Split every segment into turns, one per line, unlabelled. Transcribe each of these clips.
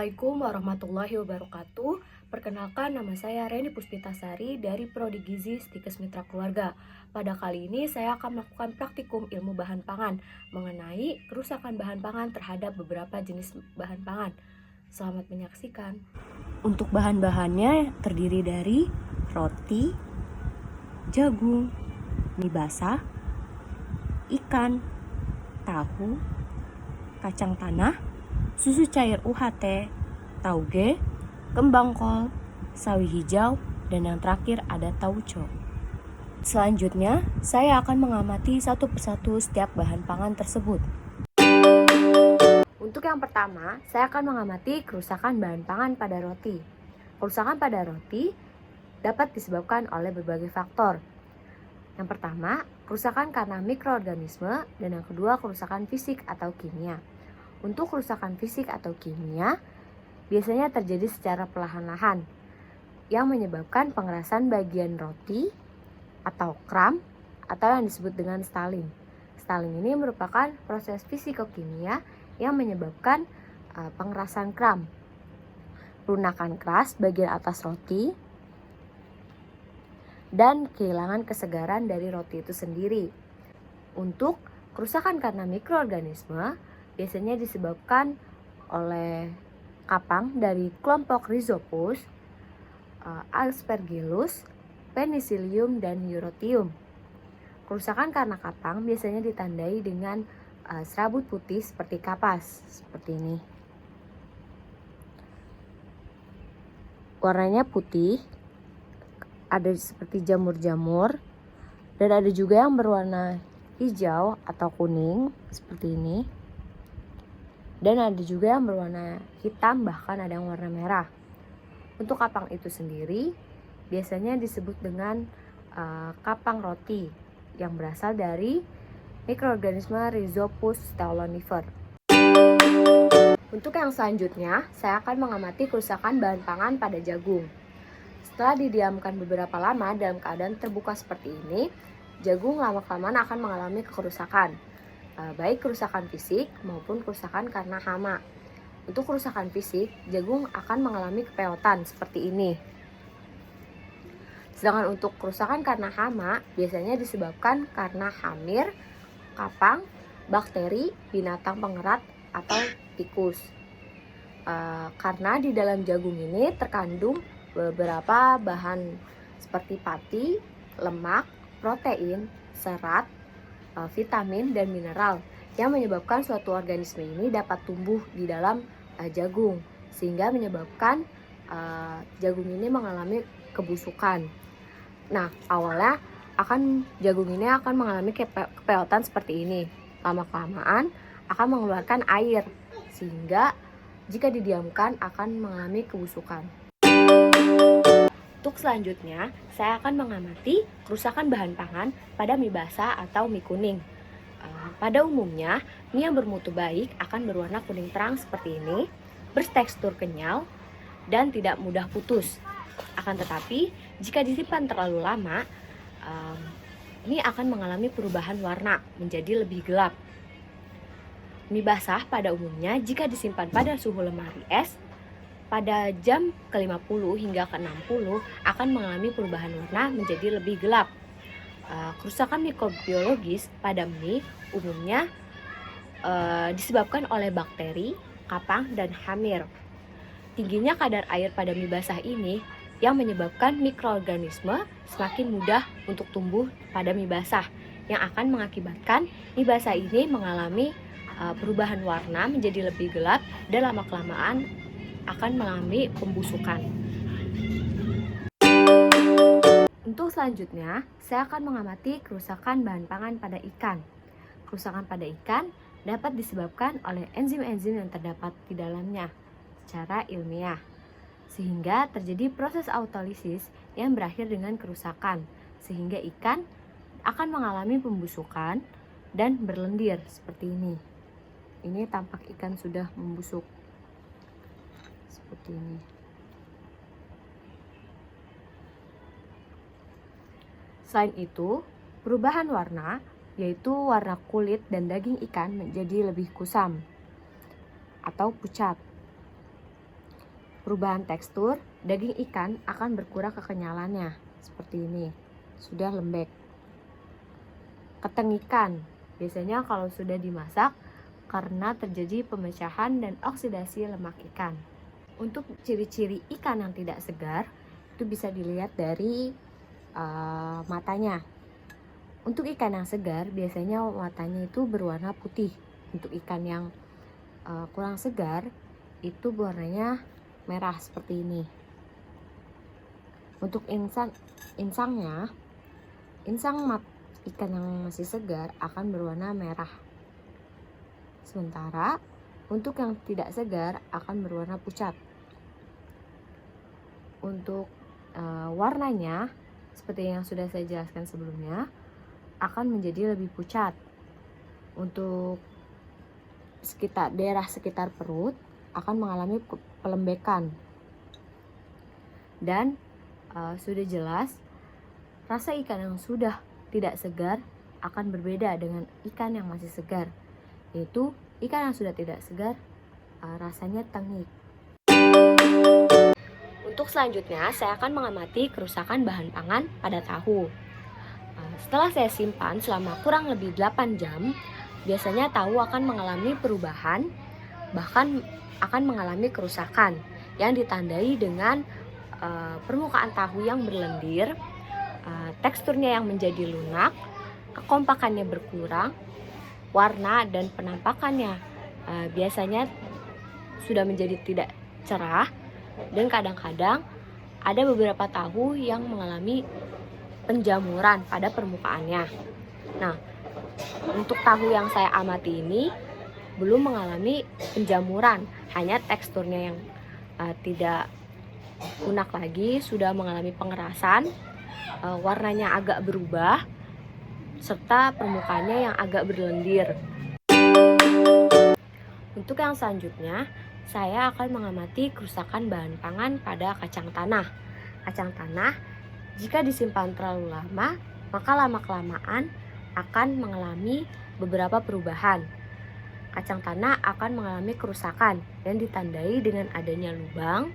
Assalamualaikum warahmatullahi wabarakatuh. Perkenalkan, nama saya Reni Puspitasari dari Prodi Gizi Stikes Mitra Keluarga. Pada kali ini saya akan melakukan praktikum ilmu bahan pangan mengenai kerusakan bahan pangan terhadap beberapa jenis bahan pangan. Selamat menyaksikan. Untuk bahan-bahannya terdiri dari roti, jagung, mie basah, ikan, tahu, kacang tanah, susu cair UHT, tauge, kembang kol, sawi hijau, dan yang terakhir ada tauco. Selanjutnya, saya akan mengamati satu persatu setiap bahan pangan tersebut. Untuk yang pertama, saya akan mengamati kerusakan bahan pangan pada roti. Kerusakan pada roti dapat disebabkan oleh berbagai faktor. Yang pertama, kerusakan karena mikroorganisme, dan yang kedua, kerusakan fisik atau kimia. Untuk kerusakan fisik atau kimia, biasanya terjadi secara perlahan-lahan yang menyebabkan pengerasan bagian roti atau kram atau yang disebut dengan stalling. Stalling ini merupakan proses fisikokimia yang menyebabkan pengerasan kram, pelunakan keras bagian atas roti, dan kehilangan kesegaran dari roti itu sendiri. Untuk kerusakan karena mikroorganisme, biasanya disebabkan oleh kapang dari kelompok Rhizopus, Aspergillus, Penicillium, dan Eurotium. Kerusakan karena kapang biasanya ditandai dengan serabut putih seperti kapas, seperti ini. Warnanya putih, ada seperti jamur-jamur, dan ada juga yang berwarna hijau atau kuning, seperti ini. Dan ada juga yang berwarna hitam, bahkan ada yang warna merah. Untuk kapang itu sendiri biasanya disebut dengan kapang roti yang berasal dari mikroorganisme Rhizopus stolonifer. Untuk yang selanjutnya, saya akan mengamati kerusakan bahan pangan pada jagung. Setelah didiamkan beberapa lama dalam keadaan terbuka seperti ini, jagung lama-kelamaan akan mengalami kerusakan. Baik kerusakan fisik maupun kerusakan karena hama. Untuk kerusakan fisik, jagung akan mengalami kepeotan seperti ini. Sedangkan untuk kerusakan karena hama biasanya disebabkan karena hamir, kapang, bakteri, binatang pengerat, atau tikus. Karena di dalam jagung ini terkandung beberapa bahan seperti pati, lemak, protein, serat, vitamin, dan mineral yang menyebabkan suatu organisme ini dapat tumbuh di dalam jagung, sehingga menyebabkan jagung ini mengalami kebusukan. Nah, awalnya jagung ini akan mengalami kepeotan seperti ini. Lama-kelamaan akan mengeluarkan air, sehingga jika didiamkan akan mengalami kebusukan. Untuk selanjutnya, saya akan mengamati kerusakan bahan pangan pada mie basah atau mie kuning. Pada umumnya, mie yang bermutu baik akan berwarna kuning terang seperti ini, bertekstur kenyal, dan tidak mudah putus. Akan tetapi, jika disimpan terlalu lama, mie akan mengalami perubahan warna menjadi lebih gelap. Mie basah pada umumnya jika disimpan pada suhu lemari es, pada jam ke-50 hingga ke-60 akan mengalami perubahan warna menjadi lebih gelap. Kerusakan mikrobiologis pada mie umumnya disebabkan oleh bakteri, kapang, dan hamir. Tingginya kadar air pada mie basah ini yang menyebabkan mikroorganisme semakin mudah untuk tumbuh pada mie basah, yang akan mengakibatkan mie basah ini mengalami perubahan warna menjadi lebih gelap dan lama-kelamaan akan mengalami pembusukan. Untuk selanjutnya, saya akan mengamati kerusakan bahan pangan pada ikan. Kerusakan pada ikan dapat disebabkan oleh enzim-enzim yang terdapat di dalamnya secara ilmiah, sehingga terjadi proses autolisis yang berakhir dengan kerusakan, sehingga ikan akan mengalami pembusukan dan berlendir seperti ini. Ini tampak ikan sudah membusuk seperti ini. Selain itu, perubahan warna, yaitu warna kulit dan daging ikan menjadi lebih kusam atau pucat. perubahan tekstur, daging ikan akan berkurang kekenyalannya. Seperti ini, sudah lembek. Keteng ikan, biasanya kalau sudah dimasak karena terjadi pemecahan dan oksidasi lemak ikan. Untuk ciri-ciri ikan yang tidak segar, itu bisa dilihat dari matanya. Untuk ikan yang segar, biasanya matanya itu berwarna putih. Untuk ikan yang kurang segar, itu warnanya merah seperti ini. Untuk insangnya, ikan yang masih segar akan berwarna merah. Sementara untuk yang tidak segar akan berwarna pucat. Untuk warnanya, seperti yang sudah saya jelaskan sebelumnya, akan menjadi lebih pucat. Untuk daerah sekitar perut akan mengalami pelembekan. Dan sudah jelas, rasa ikan yang sudah tidak segar akan berbeda dengan ikan yang masih segar. Yaitu ikan yang sudah tidak segar rasanya tengik. Untuk selanjutnya, saya akan mengamati kerusakan bahan pangan pada tahu. Setelah saya simpan selama kurang lebih 8 jam, biasanya tahu akan mengalami perubahan, bahkan akan mengalami kerusakan yang ditandai dengan permukaan tahu yang berlendir, teksturnya yang menjadi lunak, kekompakannya berkurang, warna dan penampakannya biasanya sudah menjadi tidak cerah, dan kadang-kadang ada beberapa tahu yang mengalami penjamuran pada permukaannya. Nah, untuk tahu yang saya amati ini belum mengalami penjamuran, hanya teksturnya yang tidak lunak lagi, sudah mengalami pengerasan, warnanya agak berubah, serta permukaannya yang agak berlendir. Untuk yang selanjutnya, saya akan mengamati kerusakan bahan pangan pada kacang tanah. Kacang tanah, jika disimpan terlalu lama, maka lama-kelamaan akan mengalami beberapa perubahan. Kacang tanah akan mengalami kerusakan yang ditandai dengan adanya lubang,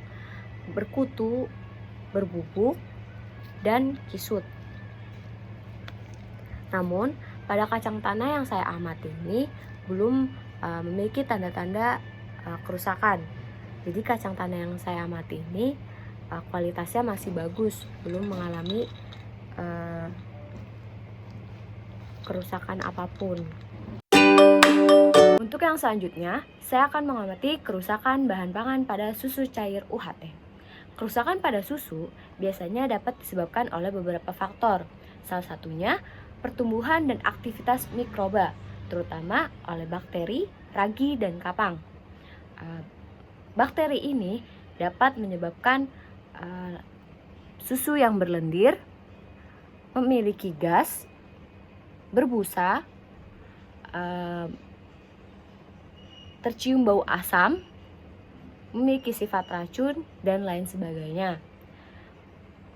berkutu, berbubuk, dan kisut. Namun, pada kacang tanah yang saya amati ini belum memiliki tanda-tanda kerusakan. Jadi kacang tanah yang saya amati ini kualitasnya masih bagus, belum mengalami kerusakan apapun. Untuk yang selanjutnya, saya akan mengamati kerusakan bahan pangan pada susu cair UHT. Kerusakan pada susu biasanya dapat disebabkan oleh beberapa faktor. Salah satunya pertumbuhan dan aktivitas mikroba, terutama oleh bakteri, ragi, dan kapang. Bakteri ini dapat menyebabkan susu yang berlendir, memiliki gas, berbusa, tercium bau asam, memiliki sifat racun, dan lain sebagainya.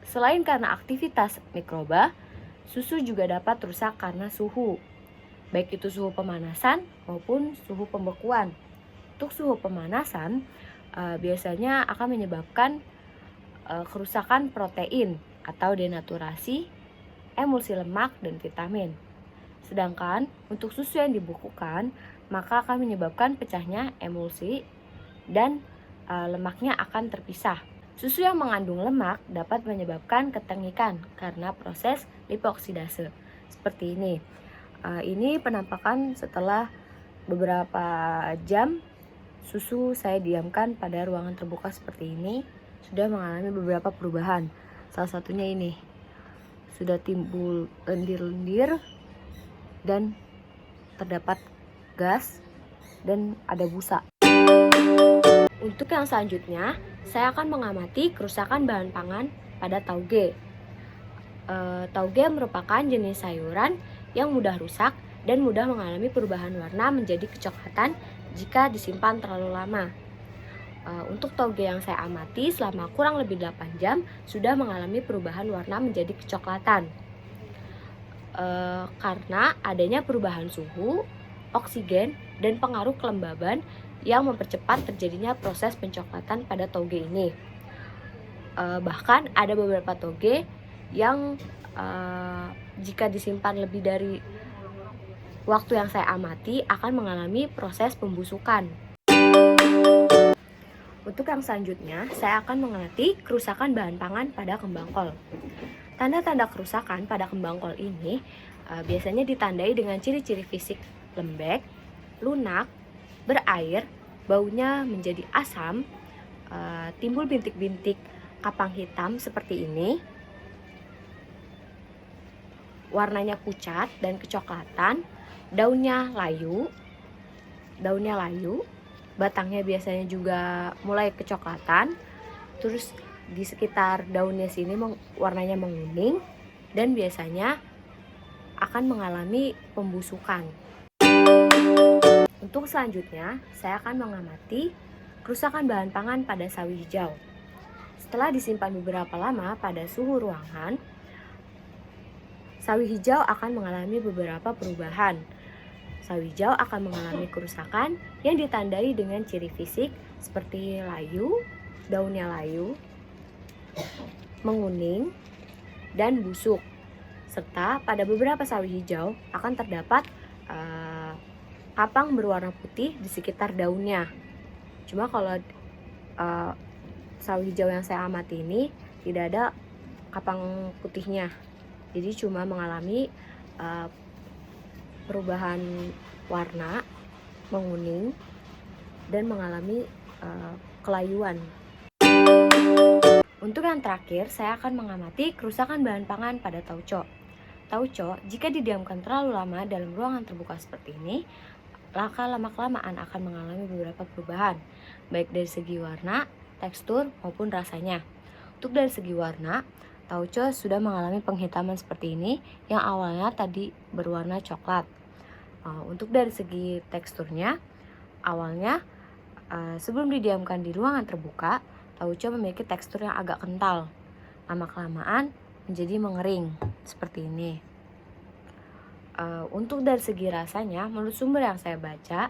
Selain karena aktivitas mikroba, susu juga dapat rusak karena suhu, baik itu suhu pemanasan maupun suhu pembekuan. Untuk suhu pemanasan, biasanya akan menyebabkan kerusakan protein atau denaturasi, emulsi lemak, dan vitamin. Sedangkan untuk susu yang dibekukan, maka akan menyebabkan pecahnya emulsi dan lemaknya akan terpisah. Susu yang mengandung lemak dapat menyebabkan ketengikan karena proses lipoksidase. Seperti ini. Ini penampakan setelah beberapa jam susu saya diamkan pada ruangan terbuka seperti ini, sudah mengalami beberapa perubahan. Salah satunya ini, sudah timbul lendir-lendir dan terdapat gas dan ada busa. Untuk yang selanjutnya, saya akan mengamati kerusakan bahan pangan pada tauge. Tauge merupakan jenis sayuran yang mudah rusak dan mudah mengalami perubahan warna menjadi kecoklatan jika disimpan terlalu lama. Untuk tauge yang saya amati selama kurang lebih 8 jam sudah mengalami perubahan warna menjadi kecoklatan. Karena adanya perubahan suhu, oksigen, dan pengaruh kelembaban yang mempercepat terjadinya proses pencoklatan pada toge ini. Bahkan ada beberapa toge yang jika disimpan lebih dari waktu yang saya amati akan mengalami proses pembusukan. Untuk yang selanjutnya, saya akan mengamati kerusakan bahan pangan pada kembang kol. Tanda-tanda kerusakan pada kembang kol ini biasanya ditandai dengan ciri-ciri fisik lembek, lunak, berair, baunya menjadi asam, timbul bintik-bintik kapang hitam seperti ini, warnanya pucat dan kecoklatan, daunnya layu, batangnya biasanya juga mulai kecoklatan, terus di sekitar daunnya sini warnanya menguning dan biasanya akan mengalami pembusukan. Untuk selanjutnya, saya akan mengamati kerusakan bahan pangan pada sawi hijau. Setelah disimpan beberapa lama pada suhu ruangan, sawi hijau akan mengalami beberapa perubahan. Sawi hijau akan mengalami kerusakan yang ditandai dengan ciri fisik seperti layu, daunnya layu, menguning, dan busuk. Serta pada beberapa sawi hijau akan terdapat kapang berwarna putih di sekitar daunnya. Cuma kalau sawi hijau yang saya amati ini tidak ada kapang putihnya, jadi cuma mengalami perubahan warna, menguning, dan mengalami kelayuan. Untuk yang terakhir, saya akan mengamati kerusakan bahan pangan pada tauco. Tauco, jika didiamkan terlalu lama dalam ruangan terbuka seperti ini, lama-kelamaan akan mengalami beberapa perubahan, baik dari segi warna, tekstur, maupun rasanya. Untuk dari segi warna, tauco sudah mengalami penghitaman seperti ini yang awalnya tadi berwarna coklat. Untuk dari segi teksturnya, awalnya sebelum didiamkan di ruangan terbuka, tauco memiliki tekstur yang agak kental. Lama-kelamaan menjadi mengering seperti ini. Untuk dari segi rasanya, menurut sumber yang saya baca,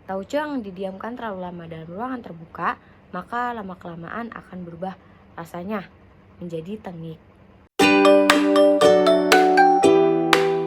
tauco yang didiamkan terlalu lama dalam ruangan terbuka, maka lama-kelamaan akan berubah rasanya menjadi tengik.